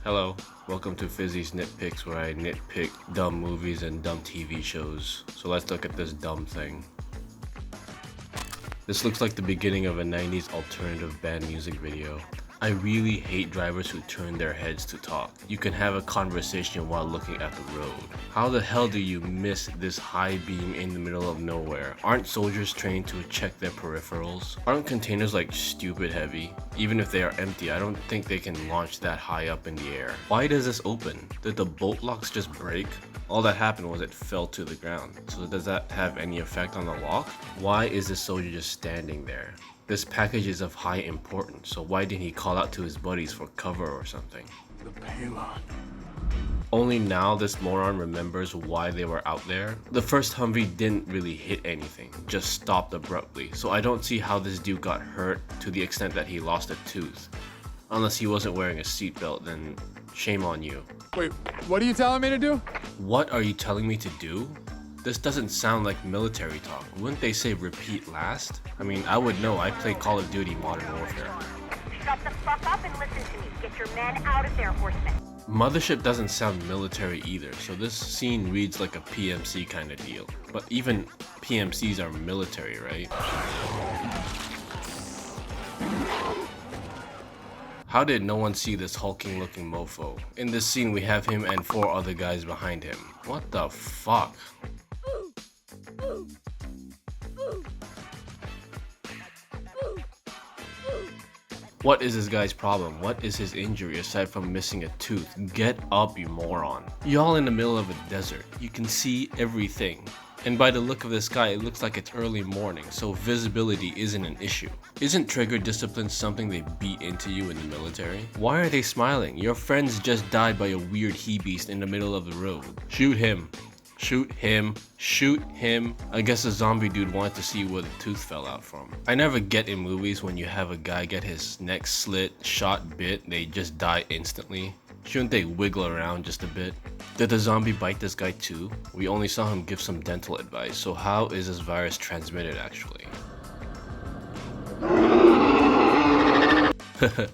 Hello, welcome to Fizzy's Nitpicks, where I nitpick dumb movies and dumb TV shows. So let's look at this dumb thing. This looks like the beginning of a 90s alternative band music video. I really hate drivers who turn their heads to talk. You can have a conversation while looking at the road. How the hell do you miss this high beam in the middle of nowhere? Aren't soldiers trained to check their peripherals? Aren't containers like stupid heavy? Even if they are empty, I don't think they can launch that high up in the air. Why does this open? Did the bolt locks just break? All that happened was it fell to the ground. So does that have any effect on the lock? Why is the soldier just standing there? This package is of high importance, so why didn't he call out to his buddies for cover or something? The payload. Only now this moron remembers why they were out there. The first Humvee didn't really hit anything, just stopped abruptly, so I don't see how this dude got hurt to the extent that he lost a tooth. Unless he wasn't wearing a seatbelt, then shame on you. Wait, what are you telling me to do? What are you telling me to do? This doesn't sound like military talk. Wouldn't they say repeat last? I mean, I would know. I play Call of Duty Modern Warfare. Shut the fuck up and listen to me. Get your men out of there, horsemen. Mothership doesn't sound military either, so this scene reads like a PMC kind of deal. But even PMCs are military, right? How did no one see this hulking looking mofo? In this scene we have him and 4 other guys behind him. What the fuck? What is this guy's problem? What is his injury aside from missing a tooth? Get up, you moron. Y'all in the middle of a desert. You can see everything. And by the look of the sky, it looks like it's early morning, so visibility isn't an issue. Isn't trigger discipline something they beat into you in the military? Why are they smiling? Your friends just died by a weird he-beast in the middle of the road. Shoot him. Shoot him. Shoot him. I guess the zombie dude wanted to see where the tooth fell out from. I never get in movies when you have a guy get his neck slit, shot, bit, they just die instantly. Shouldn't they wiggle around just a bit? Did the zombie bite this guy too? We only saw him give some dental advice, so how is this virus transmitted actually?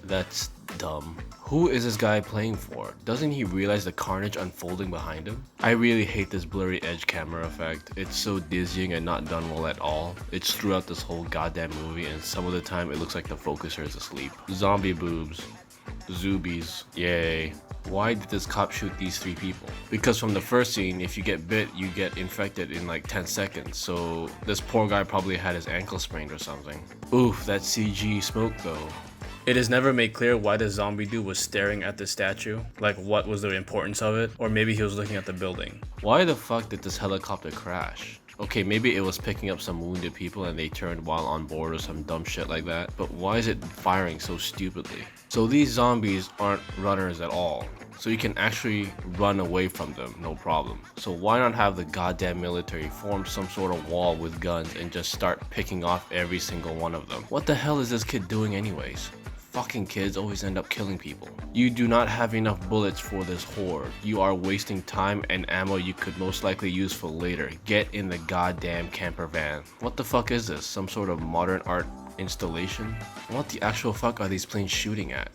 That's dumb. Who is this guy playing for? Doesn't he realize the carnage unfolding behind him? I really hate this blurry edge camera effect. It's so dizzying and not done well at all. It's throughout this whole goddamn movie, and some of the time it looks like the focuser is asleep. Zombie boobs. Zoobies. Yay. Why did this cop shoot these 3 people? Because from the first scene, if you get bit, you get infected in like 10 seconds. So this poor guy probably had his ankle sprained or something. Oof, that CG smoke though. It is never made clear why the zombie dude was staring at the statue. Like, what was the importance of it? Or maybe he was looking at the building. Why the fuck did this helicopter crash? Okay, maybe it was picking up some wounded people and they turned while on board or some dumb shit like that. But why is it firing so stupidly? So these zombies aren't runners at all. So you can actually run away from them, no problem. So why not have the goddamn military form some sort of wall with guns and just start picking off every single one of them? What the hell is this kid doing anyways? Fucking kids always end up killing people. You do not have enough bullets for this horde. You are wasting time and ammo you could most likely use for later. Get in the goddamn camper van. What the fuck is this? Some sort of modern art installation? What the actual fuck are these planes shooting at?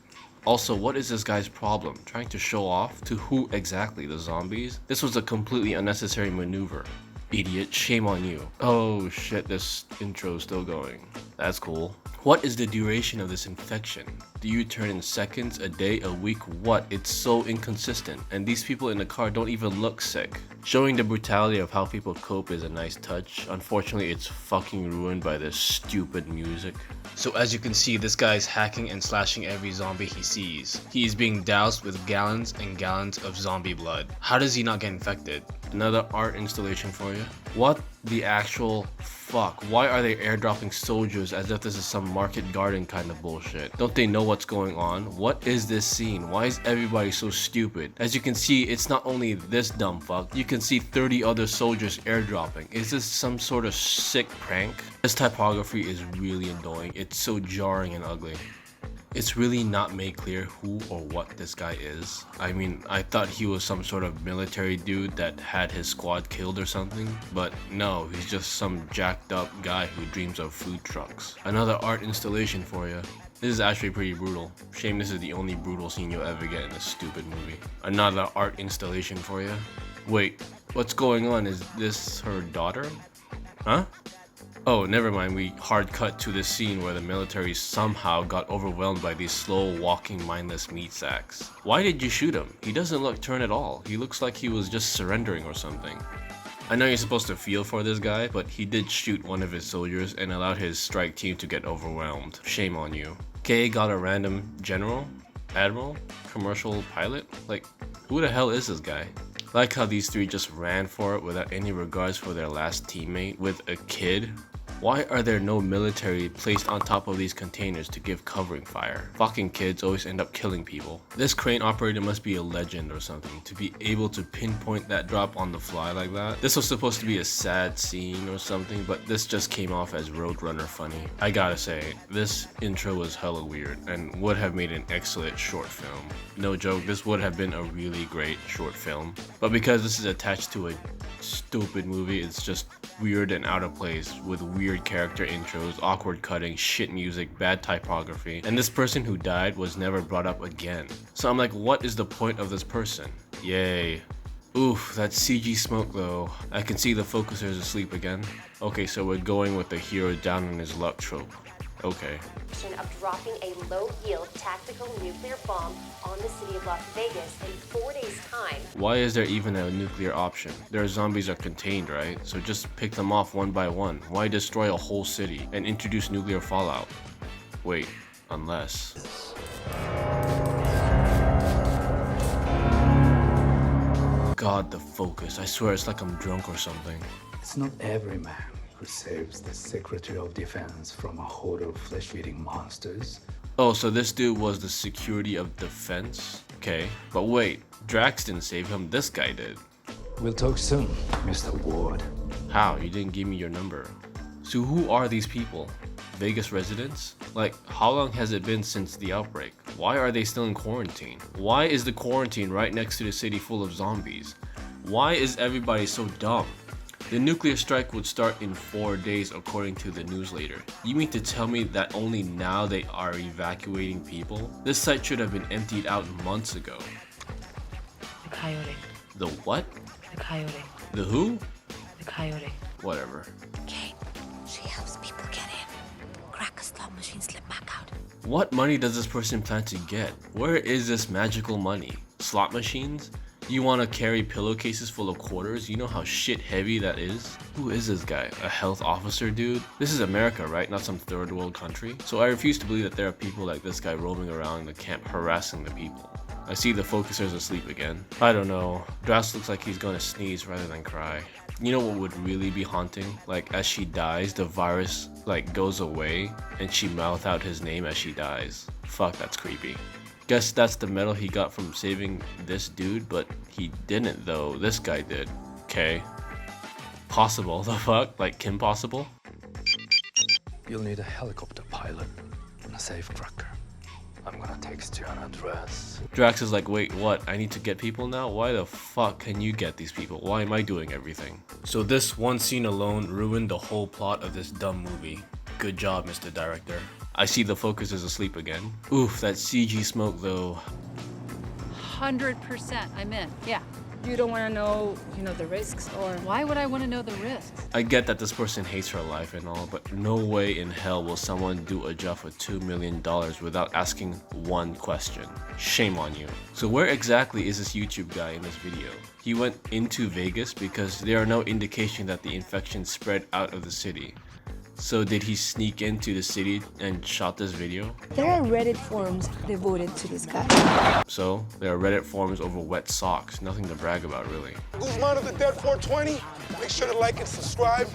Also, what is this guy's problem? Trying to show off? To who exactly? The zombies? This was a completely unnecessary maneuver. Idiot, shame on you. Oh shit, this intro's still going. That's cool. What is the duration of this infection? Do you turn in seconds, a day, a week? What? It's so inconsistent. And these people in the car don't even look sick. Showing the brutality of how people cope is a nice touch. Unfortunately, it's fucking ruined by this stupid music. So as you can see, this guy is hacking and slashing every zombie he sees. He is being doused with gallons and gallons of zombie blood. How does he not get infected? Another art installation for you. What the actual fuck? Why are they airdropping soldiers as if this is some market garden kind of bullshit? Don't they know what's going on? What is this scene? Why is everybody so stupid? As you can see, it's not only this dumb fuck. You can see 30 other soldiers airdropping. Is this some sort of sick prank? This typography is really annoying. It's so jarring and ugly. It's really not made clear who or what this guy is. I mean, I thought he was some sort of military dude that had his squad killed or something, but no, he's just some jacked up guy who dreams of food trucks. Another art installation for you. This is actually pretty brutal. Shame this is the only brutal scene you'll ever get in this stupid movie. Another art installation for you. Wait, what's going on? Is this her daughter? Huh? Oh, never mind. We hard cut to this scene where the military somehow got overwhelmed by these slow walking mindless meat sacks. Why did you shoot him? He doesn't look turned at all. He looks like he was just surrendering or something. I know you're supposed to feel for this guy, but he did shoot one of his soldiers and allowed his strike team to get overwhelmed. Shame on you. K got a random general, admiral, commercial pilot? Like, who the hell is this guy? Like how these three just ran for it without any regards for their last teammate with a kid. Why are there no military placed on top of these containers to give covering fire? Fucking kids always end up killing people. This crane operator must be a legend or something to be able to pinpoint that drop on the fly like that. This was supposed to be a sad scene or something, but this just came off as Roadrunner funny. I gotta say, this intro was hella weird and would have made an excellent short film. No joke, this would have been a really great short film. But because this is attached to a stupid movie, it's just weird and out of place with weird character intros, awkward cutting, shit music, bad typography, and this person who died was never brought up again. So I'm like, what is the point of this person? Yay. Oof, that CG smoke though. I can see the focuser is asleep again. Okay, so we're going with the hero down on his luck trope. Okay. Of dropping a low-yield tactical nuclear bomb on the city of Las Vegas in 4 days' time. Why is there even a nuclear option? Their zombies are contained, right? So just pick them off one by one. Why destroy a whole city and introduce nuclear fallout? Wait, unless... God, the focus. I swear it's like I'm drunk or something. It's not every man who saves the Secretary of Defense from a horde of flesh-eating monsters. Oh, so this dude was the Security of Defense? Okay, but wait, Drax didn't save him, this guy did. We'll talk soon, Mr. Ward. How? You didn't give me your number. So who are these people? Vegas residents? Like, how long has it been since the outbreak? Why are they still in quarantine? Why is the quarantine right next to the city full of zombies? Why is everybody so dumb? The nuclear strike would start in 4 days according to the newsletter. You mean to tell me that only now they are evacuating people? This site should have been emptied out months ago. The coyote. The what? The coyote. The who? The coyote. Whatever. Kate, she helps people get in. Crack a slot machine, slip back out. What money does this person plan to get? Where is this magical money? Slot machines? You want to carry pillowcases full of quarters? You know how shit heavy that is? Who is this guy? A health officer dude? This is America, right? Not some third world country? So I refuse to believe that there are people like this guy roaming around the camp harassing the people. I see the focuser's asleep again. I don't know. Drax looks like he's gonna sneeze rather than cry. You know what would really be haunting? Like, as she dies, the virus, like, goes away and she mouths out his name as she dies. Fuck, that's creepy. Guess that's the medal he got from saving this dude, but he didn't though. This guy did. Okay. Possible, the fuck? Like Kim Possible? You'll need a helicopter pilot and a safe tracker. I'm gonna text you an address. Drax is like, wait, what? I need to get people now? Why the fuck can you get these people? Why am I doing everything? So this one scene alone ruined the whole plot of this dumb movie. Good job, Mr. Director. I see the focus is asleep again. Oof, that CG smoke though. 100% I'm in. Yeah. You don't want to know, the risks, or Why would I want to know the risks? I get that this person hates her life and all, but no way in hell will someone do a job for $2 million without asking one question. Shame on you. So where exactly is this YouTube guy in this video? He went into Vegas because there are no indication that the infection spread out of the city. So did he sneak into the city and shot this video? there are Reddit forums devoted to this guy. So there are Reddit forums over wet socks. Nothing to brag about really. Guzman of the Dead 420. Make sure to like and subscribe.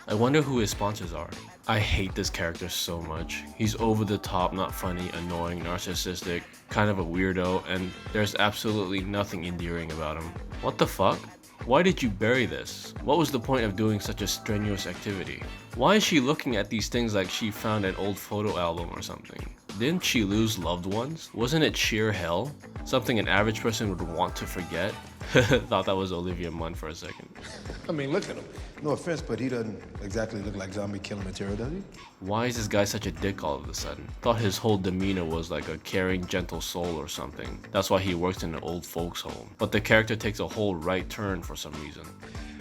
I wonder who his sponsors are. I hate this character so much. He's over the top, not funny, annoying, narcissistic, kind of a weirdo, and there's absolutely nothing endearing about him. What the fuck? Why did you bury this? What was the point of doing such a strenuous activity? Why is she looking at these things like she found an old photo album or something? Didn't she lose loved ones? Wasn't it sheer hell? Something an average person would want to forget? Thought that was Olivia Munn for a second. I mean, look at him. No offense, but he doesn't exactly look like zombie killing material, does he? Why is this guy such a dick all of a sudden? Thought his whole demeanor was like a caring, gentle soul or something. That's why he works in an old folks home. But the character takes a whole right turn for some reason.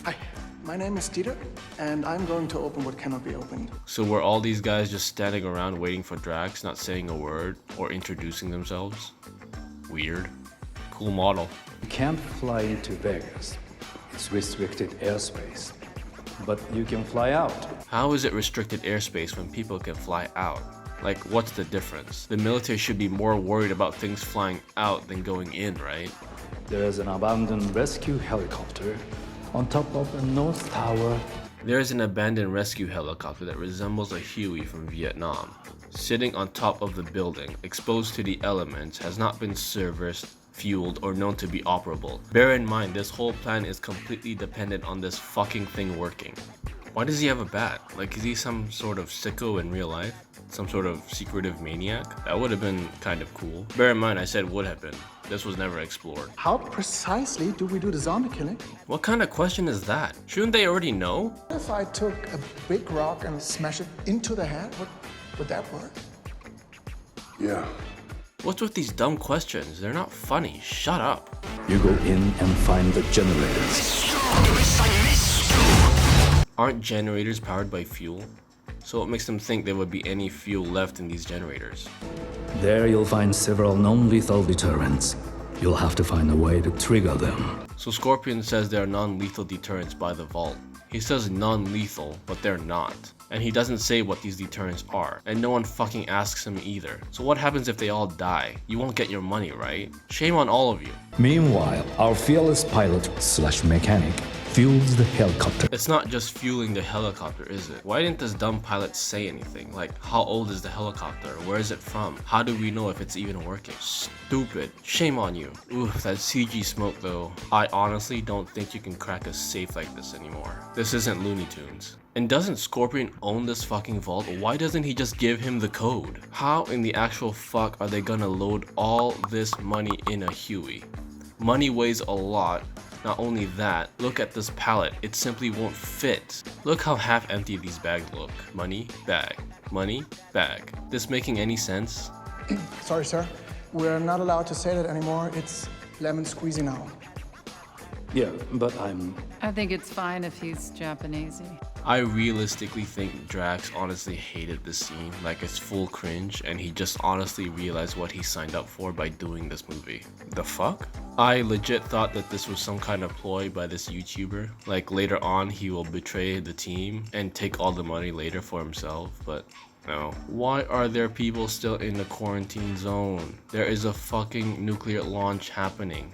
Hi, my name is Dieter, and I'm going to open what cannot be opened. So were all these guys just standing around waiting for Drax, not saying a word or introducing themselves? Weird. Cool model. You can't fly into Vegas. It's restricted airspace. But you can fly out. How is it restricted airspace when people can fly out? Like, what's the difference? The military should be more worried about things flying out than going in, right? There is an abandoned rescue helicopter on top of the North Tower. There is an abandoned rescue helicopter that resembles a Huey from Vietnam. Sitting on top of the building, exposed to the elements, has not been serviced, fueled, or known to be operable. Bear in mind, this whole plan is completely dependent on this fucking thing working. Why does he have a bat? Like, is he some sort of sicko in real life? Some sort of secretive maniac? That would have been kind of cool. Bear in mind, I said would have been. This was never explored. How precisely do we do the zombie killing? What kind of question is that? Shouldn't they already know? If I took a big rock and smash it into the head, would that work? Yeah. What's with these dumb questions? They're not funny. Shut up. You go in and find the generators. Aren't generators powered by fuel? So what makes them think there would be any fuel left in these generators? There you'll find several non-lethal deterrents. You'll have to find a way to trigger them. So Scorpion says there are non-lethal deterrents by the vault. He says non-lethal, but they're not. And he doesn't say what these deterrents are, and no one fucking asks him either. So what happens if they all die? You won't get your money, right? Shame on all of you. Meanwhile, our fearless pilot/mechanic fuels the helicopter. It's not just fueling the helicopter, is it? Why didn't this dumb pilot say anything? Like, how old is the helicopter? Where is it from? How do we know if it's even working? Stupid. Shame on you. Oof, that CG smoke though. I honestly don't think you can crack a safe like this anymore. This isn't Looney Tunes. And doesn't Scorpion own this fucking vault? Why doesn't he just give him the code? How in the actual fuck are they gonna load all this money in a Huey? Money weighs a lot. Not only that, look at this pallet. It simply won't fit. Look how half empty these bags look. Money, bag. Money, bag. This making any sense? Sorry, sir. We're not allowed to say that anymore. It's lemon squeezy now. Yeah, but I think it's fine if he's Japanesey. I realistically think Drax honestly hated this scene, like it's full cringe, and he just honestly realized what he signed up for by doing this movie. The fuck? I legit thought that this was some kind of ploy by this YouTuber, like later on he will betray the team and take all the money later for himself, but no. Why are there people still in the quarantine zone? There is a fucking nuclear launch happening.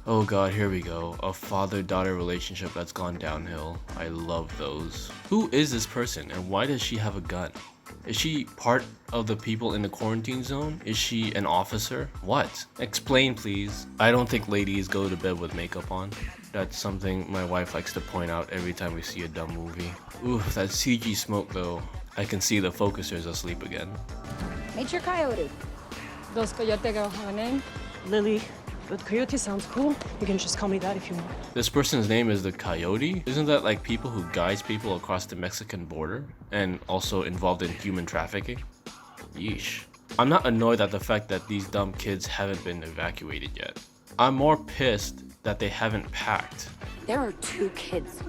Oh god, here we go. A father-daughter relationship that's gone downhill. I love those. Who is this person and why does she have a gun? Is she part of the people in the quarantine zone? Is she an officer? What? Explain please. I don't think ladies go to bed with makeup on. That's something my wife likes to point out every time we see a dumb movie. Oof, that CG smoke though. I can see the focuser's asleep again. Nature Coyote. Does Coyote have a name? Lily. But Coyote sounds cool. You can just call me that if you want. This person's name is the Coyote? Isn't that like people who guides people across the Mexican border? And also involved in human trafficking? Yeesh. I'm not annoyed at the fact that these dumb kids haven't been evacuated yet. I'm more pissed that they haven't packed. There are 2 kids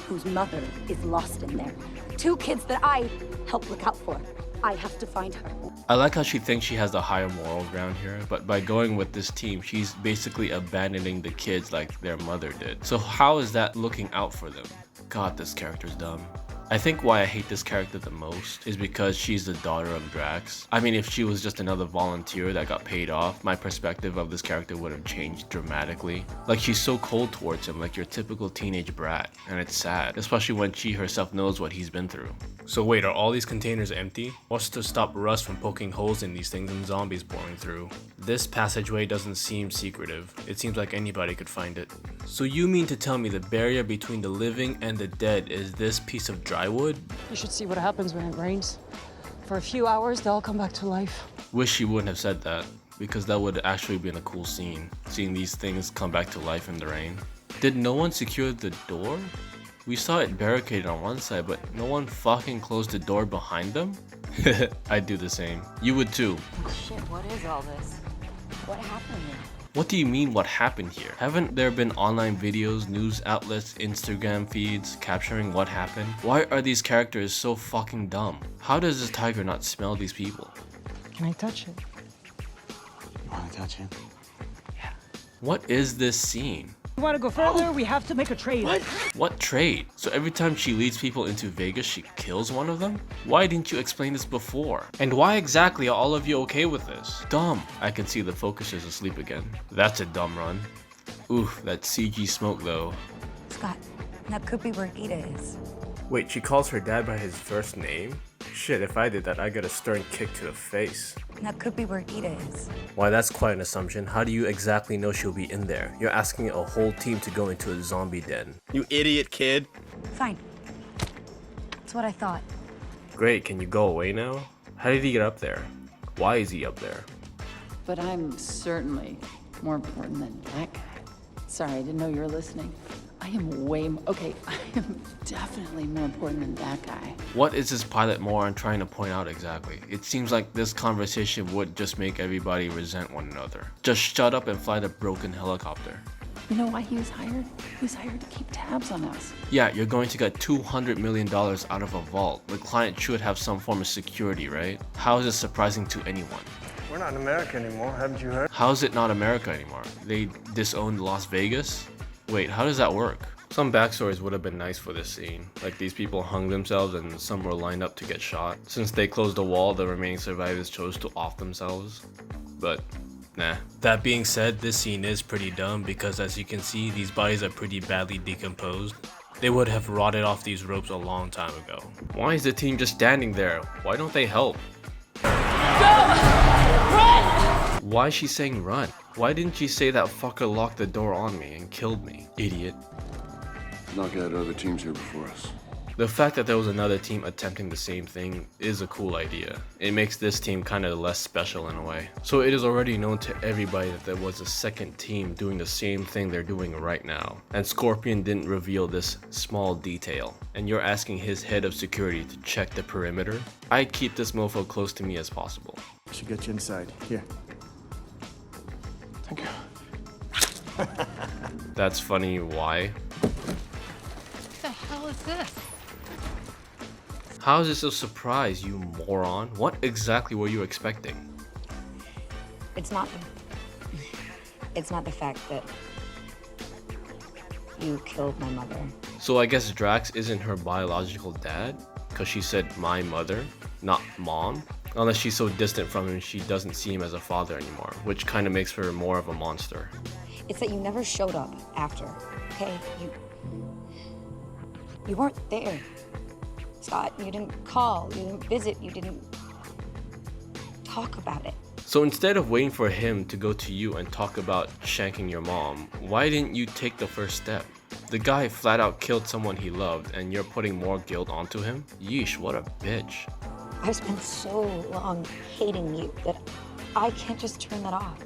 whose mother is lost in there. 2 kids that I help look out for. I have to find her. I like how she thinks she has the higher moral ground here, but by going with this team, she's basically abandoning the kids like their mother did. So how is that looking out for them? God, this character's dumb. I think why I hate this character the most is because she's the daughter of Drax. I mean, if she was just another volunteer that got paid off, my perspective of this character would have changed dramatically. Like, she's so cold towards him, like your typical teenage brat, and it's sad, especially when she herself knows what he's been through. So wait, are all these containers empty? What's to stop Russ from poking holes in these things and zombies pouring through? This passageway doesn't seem secretive. It seems like anybody could find it. So you mean to tell me the barrier between the living and the dead is this piece of drywood? You should see what happens when it rains. For a few hours, they all come back to life. Wish she wouldn't have said that, because that would actually been a cool scene, seeing these things come back to life in the rain. Did no one secure the door? We saw it barricaded on one side, but no one fucking closed the door behind them? I'd do the same. You would too. Oh shit, what is all this? What happened here? What do you mean what happened here? Haven't there been online videos, news outlets, Instagram feeds capturing what happened? Why are these characters so fucking dumb? How does this tiger not smell these people? Can I touch it? You want to touch him? What is this scene? You want to go further? We have to make a trade. What trade? So every time she leads people into Vegas, she kills one of them? Why didn't you explain this before? And why exactly are all of you okay with this? Dumb. I can see the focus is asleep again. That's a dumb run. Oof, that CG smoke though. Scott, that could be where Gita is. Wait, she calls her dad by his first name? Shit, if I did that, I'd get a stern kick to the face. That could be where Gita is. Why, that's quite an assumption. How do you exactly know she'll be in there? You're asking a whole team to go into a zombie den. You idiot kid. Fine. That's what I thought. Great, can you go away now? How did he get up there? Why is he up there? But I'm certainly more important than that guy. Sorry, I didn't know you were listening. I am okay, I am definitely more important than that guy. What is this pilot moron trying to point out exactly? It seems like this conversation would just make everybody resent one another. Just shut up and fly the broken helicopter. You know why he was hired? He was hired to keep tabs on us. Yeah, you're going to get $200 million out of a vault. The client should have some form of security, right? How is this surprising to anyone? We're not in America anymore, haven't you heard? How is it not America anymore? They disowned Las Vegas? Wait, how does that work? Some backstories would have been nice for this scene. Like these people hung themselves and some were lined up to get shot. Since they closed the wall, the remaining survivors chose to off themselves. But nah. That being said, this scene is pretty dumb because as you can see, these bodies are pretty badly decomposed. They would have rotted off these ropes a long time ago. Why is the team just standing there? Why don't they help? Go! Run! Why is she saying run? Why didn't she say that fucker locked the door on me and killed me? Idiot. Knock out other teams here before us. The fact that there was another team attempting the same thing is a cool idea. It makes this team kind of less special in a way. So it is already known to everybody that there was a second team doing the same thing they're doing right now. And Scorpion didn't reveal this small detail. And you're asking his head of security to check the perimeter? I'd keep this mofo close to me as possible. I should get you inside. Here. Thank you. That's funny, why? What the hell is this? How is this a surprise, you moron? What exactly were you expecting? It's not the fact that you killed my mother. So I guess Drax isn't her biological dad? Because she said my mother, not mom? Unless she's so distant from him she doesn't see him as a father anymore, which kind of makes her more of a monster. It's that you never showed up after, okay? You weren't there. Scott, you didn't call, you didn't visit, you didn't talk about it. So instead of waiting for him to go to you and talk about shanking your mom, why didn't you take the first step? The guy flat out killed someone he loved and you're putting more guilt onto him? Yeesh, what a bitch. I've spent so long hating you that I can't just turn that off.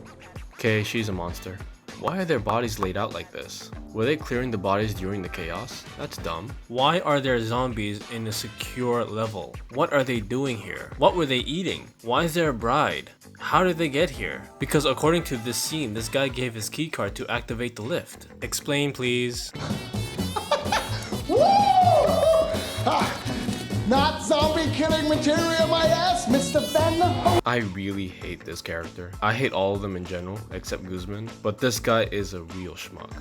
Okay, she's a monster. Why are their bodies laid out like this? Were they clearing the bodies during the chaos? That's dumb. Why are there zombies in a secure level? What are they doing here? What were they eating? Why is there a bride? How did they get here? Because according to this scene, this guy gave his keycard to activate the lift. Explain, please. Not zombie killing material, my ass, Mr. Van. I really hate this character. I hate all of them in general, except Guzman, but this guy is a real schmuck.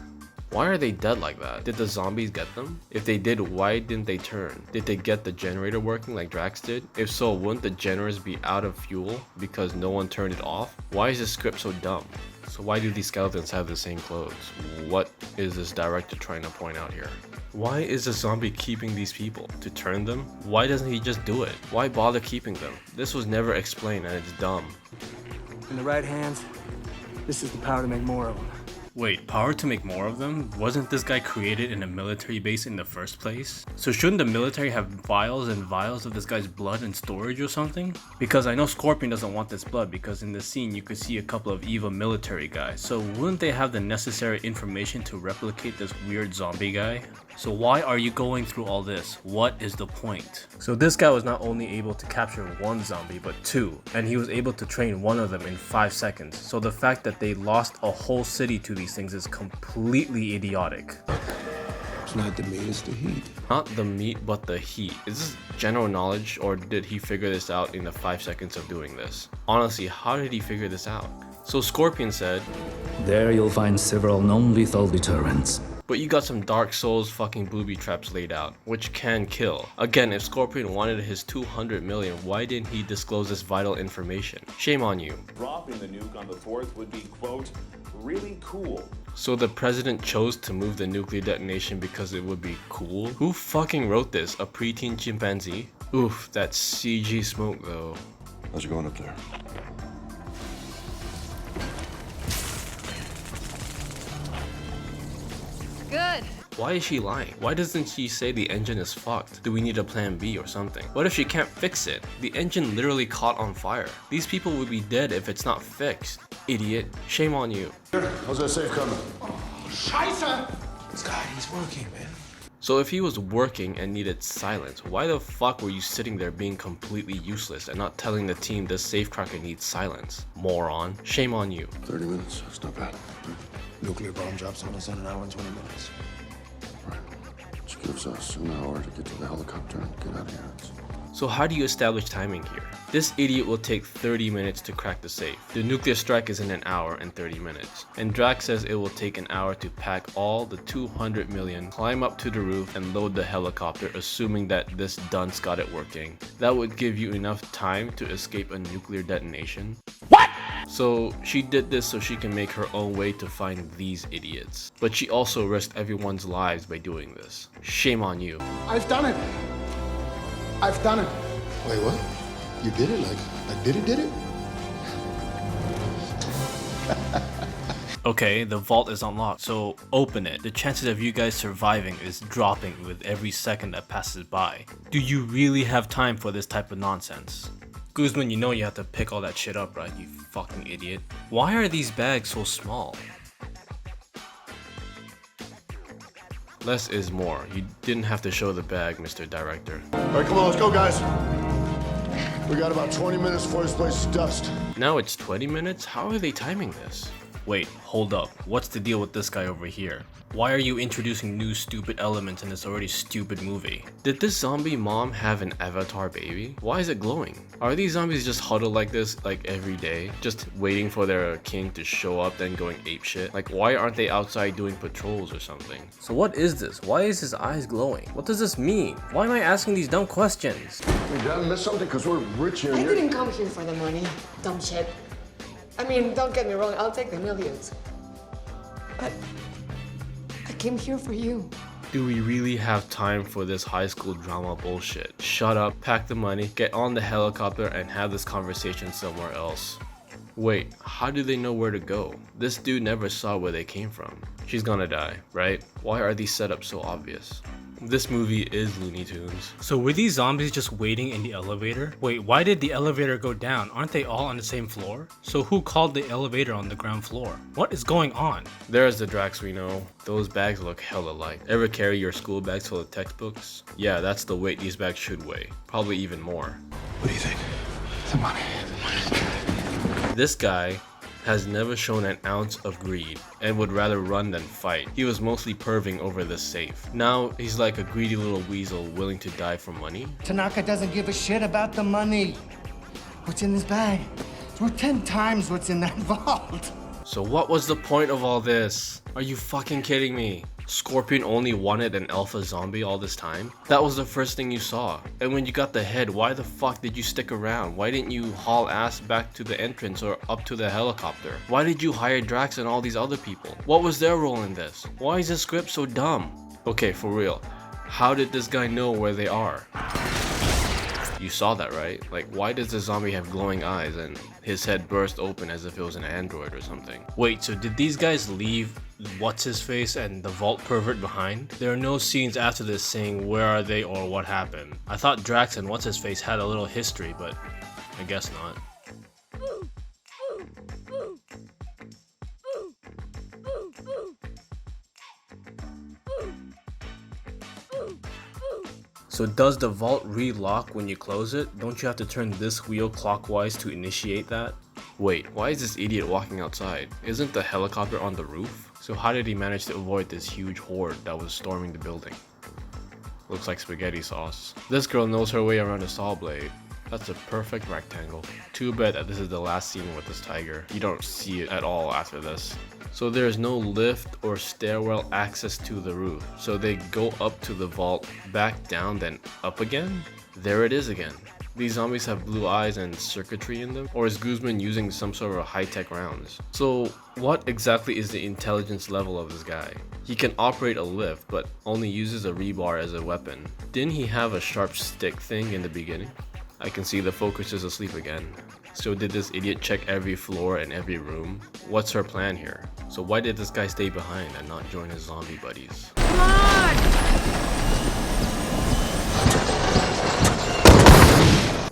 Why are they dead like that? Did the zombies get them? If they did, why didn't they turn? Did they get the generator working like Drax did? If so, wouldn't the generators be out of fuel because no one turned it off? Why is this script so dumb? So why do these skeletons have the same clothes? What is this director trying to point out here? Why is the zombie keeping these people? To turn them? Why doesn't he just do it? Why bother keeping them? This was never explained and it's dumb. In the right hands, this is the power to make more of them. Wait, power to make more of them? Wasn't this guy created in a military base in the first place? So shouldn't the military have vials and vials of this guy's blood in storage or something? Because I know Scorpion doesn't want this blood because in the scene you could see a couple of evil military guys. So wouldn't they have the necessary information to replicate this weird zombie guy? So why are you going through all this? What is the point? So this guy was not only able to capture one zombie, but two, and he was able to train one of them in 5 seconds. So the fact that they lost a whole city to these things is completely idiotic. It's not the meat, it's the heat. Not the meat, but the heat. Is this general knowledge, or did he figure this out in the 5 seconds of doing this? Honestly, how did he figure this out? So Scorpion said, There you'll find several non-lethal deterrents. but you got some Dark Souls fucking booby traps laid out, which can kill. Again, if Scorpion wanted his 200 million, why didn't he disclose this vital information? Shame on you. Dropping the nuke on the 4th would be, quote, really cool. So the president chose to move the nuclear detonation because it would be cool? Who fucking wrote this? A preteen chimpanzee? Oof, that CG smoke though. How's it going up there? Good. Why is she lying? Why doesn't she say the engine is fucked? Do we need a plan B or something? What if she can't fix it? The engine literally caught on fire. These people would be dead if it's not fixed. Idiot. Shame on you. How's that safe coming? Scheiße! This guy, he's working, man. So if he was working and needed silence, why the fuck were you sitting there being completely useless and not telling the team this safecracker needs silence? Moron. Shame on you. 30 minutes, that's not bad. Nuclear bomb drops on us in an hour and 20 minutes. Right. Which gives us an hour to get to the helicopter and get out of here. So how do you establish timing here? This idiot will take 30 minutes to crack the safe. The nuclear strike is in an hour and 30 minutes. And Drax says it will take an hour to pack all the 200 million, climb up to the roof and load the helicopter, assuming that this dunce got it working. That would give you enough time to escape a nuclear detonation. What? So she did this so she can make her own way to find these idiots. But she also risked everyone's lives by doing this. Shame on you. I've done it. I've done it. Wait, what? You did it? Like did it? Okay, the vault is unlocked, so open it. The chances of you guys surviving is dropping with every second that passes by. Do you really have time for this type of nonsense? Guzman, you know you have to pick all that shit up, right, you fucking idiot? Why are these bags so small? Less is more. You didn't have to show the bag, Mr. Director. All right, come on, let's go, guys. We got about 20 minutes before this place is dust. Now it's 20 minutes? How are they timing this? Wait, hold up. What's the deal with this guy over here? Why are you introducing new stupid elements in this already stupid movie? Did this zombie mom have an avatar baby? Why is it glowing? Are these zombies just huddled like this like every day? Just waiting for their king to show up then going apeshit? Like why aren't they outside doing patrols or something? So what is this? Why is his eyes glowing? What does this mean? Why am I asking these dumb questions? We done miss something because we're rich here. I didn't come here for the money, dumb shit. I mean, don't get me wrong, I'll take the millions. But I came here for you. Do we really have time for this high school drama bullshit? Shut up, pack the money, get on the helicopter and have this conversation somewhere else. Wait, how do they know where to go? This dude never saw where they came from. She's gonna die, right? Why are these setups so obvious? This movie is Looney Tunes. So were these zombies just waiting in the elevator? Wait, why did the elevator go down? Aren't they all on the same floor? So who called the elevator on the ground floor? What is going on? There's the Drax we know. Those bags look hella light. Ever carry your school bags full of textbooks? Yeah, that's the weight these bags should weigh. Probably even more. What do you think? The money. This guy has never shown an ounce of greed and would rather run than fight. He was mostly perving over this safe. Now he's like a greedy little weasel willing to die for money. Tanaka doesn't give a shit about the money. What's in this bag? It's worth 10 times what's in that vault. So what was the point of all this? Are you fucking kidding me? Scorpion only wanted an alpha zombie all this time? That was the first thing you saw. And when you got the head, why the fuck did you stick around? Why didn't you haul ass back to the entrance or up to the helicopter? Why did you hire Drax and all these other people? What was their role in this? Why is the script so dumb? Okay, for real. How did this guy know where they are? You saw that, right? Like, why does the zombie have glowing eyes and his head burst open as if it was an android or something? Wait, so did these guys leave what's-his-face and the vault pervert behind? There are no scenes after this saying where are they or what happened. I thought Drax and what's-his-face had a little history, but I guess not. So does the vault relock when you close it? Don't you have to turn this wheel clockwise to initiate that? Wait, why is this idiot walking outside? Isn't the helicopter on the roof? So how did he manage to avoid this huge horde that was storming the building? Looks like spaghetti sauce. This girl knows her way around a saw blade. That's a perfect rectangle. Too bad that this is the last scene with this tiger. You don't see it at all after this. So there is no lift or stairwell access to the roof. So they go up to the vault, back down, then up again? There it is again. These zombies have blue eyes and circuitry in them? Or is Guzman using some sort of high-tech rounds? So what exactly is the intelligence level of this guy? He can operate a lift, but only uses a rebar as a weapon. Didn't he have a sharp stick thing in the beginning? I can see the focus is asleep again. So did this idiot check every floor and every room? What's her plan here? So why did this guy stay behind and not join his zombie buddies? Come on!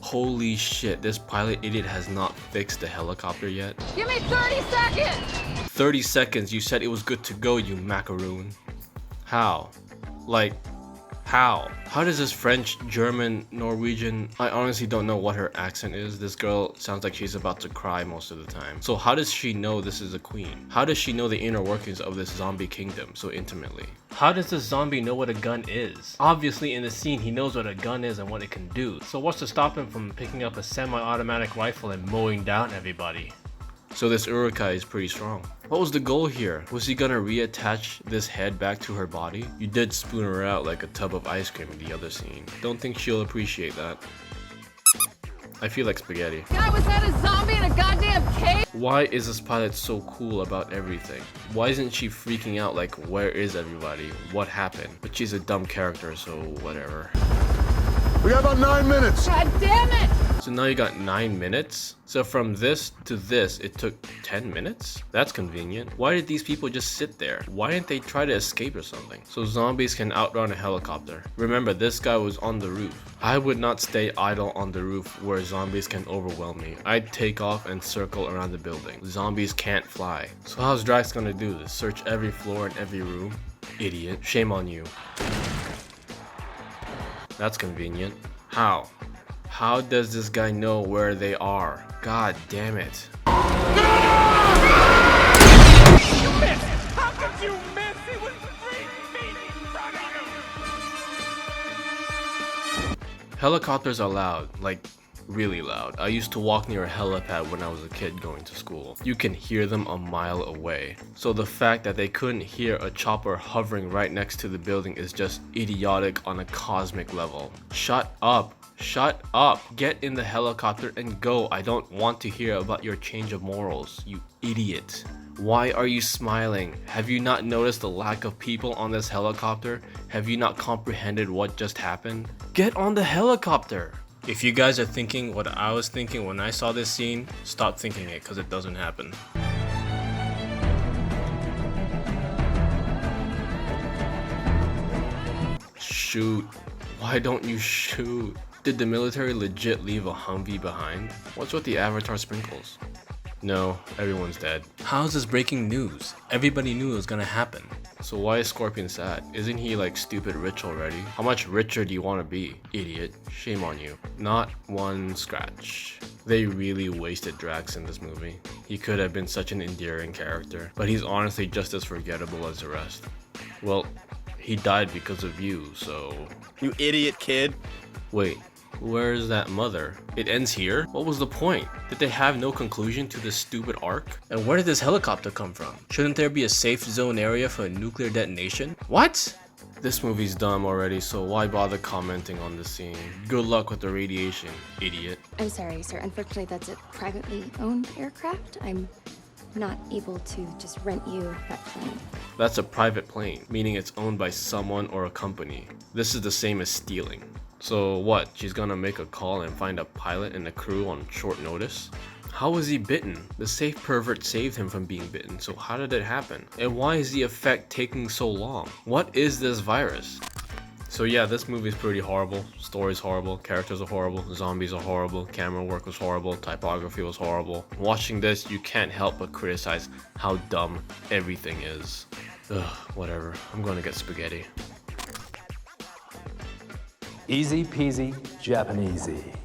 Holy shit, this pilot idiot has not fixed the helicopter yet. Give me 30 seconds! 30 seconds, you said it was good to go, you macaroon. How? Like, how? How does this French, German, Norwegian... I honestly don't know what her accent is. This girl sounds like she's about to cry most of the time. So how does she know this is a queen? How does she know the inner workings of this zombie kingdom so intimately? How does this zombie know what a gun is? Obviously in the scene he knows what a gun is and what it can do. So what's to stop him from picking up a semi-automatic rifle and mowing down everybody? So this Urukai is pretty strong. What was the goal here? Was he gonna reattach this head back to her body? You did spoon her out like a tub of ice cream in the other scene. Don't think she'll appreciate that. I feel like spaghetti. God, was that a zombie in a goddamn cave? Why is this pilot so cool about everything? Why isn't she freaking out like, where is everybody? What happened? But she's a dumb character, so whatever. We got about 9 minutes. God damn it! So now you got 9 minutes? So from this to this, it took 10 minutes? That's convenient. Why did these people just sit there? Why didn't they try to escape or something? So zombies can outrun a helicopter. Remember, this guy was on the roof. I would not stay idle on the roof where zombies can overwhelm me. I'd take off and circle around the building. Zombies can't fly. So how's Drax gonna do this? Search every floor and every room? Idiot. Shame on you. That's convenient. How? How does this guy know where they are? God damn it. You missed! How could you miss? It was 3 feet in front of you! Helicopters are loud, like really loud. I used to walk near a helipad when I was a kid going to school. You can hear them a mile away. So the fact that they couldn't hear a chopper hovering right next to the building is just idiotic on a cosmic level. Shut up. Shut up. Get in the helicopter and go. I don't want to hear about your change of morals, you idiot. Why are you smiling? Have you not noticed the lack of people on this helicopter? Have you not comprehended what just happened? Get on the helicopter. If you guys are thinking what I was thinking when I saw this scene, stop thinking it because it doesn't happen. Shoot. Why don't you shoot? Did the military legit leave a Humvee behind? What's with the Avatar sprinkles? No, everyone's dead. How is this breaking news? Everybody knew it was gonna happen. So why is Scorpion sad? Isn't he like stupid rich already? How much richer do you want to be? Idiot. Shame on you. Not one scratch. They really wasted Drax in this movie. He could have been such an endearing character, but he's honestly just as forgettable as the rest. Well, he died because of you, so... You idiot kid. Wait. Where is that mother? It ends here? What was the point? Did they have no conclusion to this stupid arc? And where did this helicopter come from? Shouldn't there be a safe zone area for a nuclear detonation? What? This movie's dumb already, so why bother commenting on the scene? Good luck with the radiation, idiot. I'm sorry, sir. Unfortunately, that's a privately owned aircraft. I'm not able to just rent you that plane. That's a private plane, meaning it's owned by someone or a company. This is the same as stealing. So what, she's gonna make a call and find a pilot and a crew on short notice? How was he bitten? The safe pervert saved him from being bitten, so how did it happen? And why is the effect taking so long? What is this virus? So yeah, this movie is pretty horrible. Story's horrible, characters are horrible, zombies are horrible, camera work was horrible, typography was horrible. Watching this, you can't help but criticize how dumb everything is. Ugh, whatever. I'm gonna get spaghetti. Easy peasy Japanesey.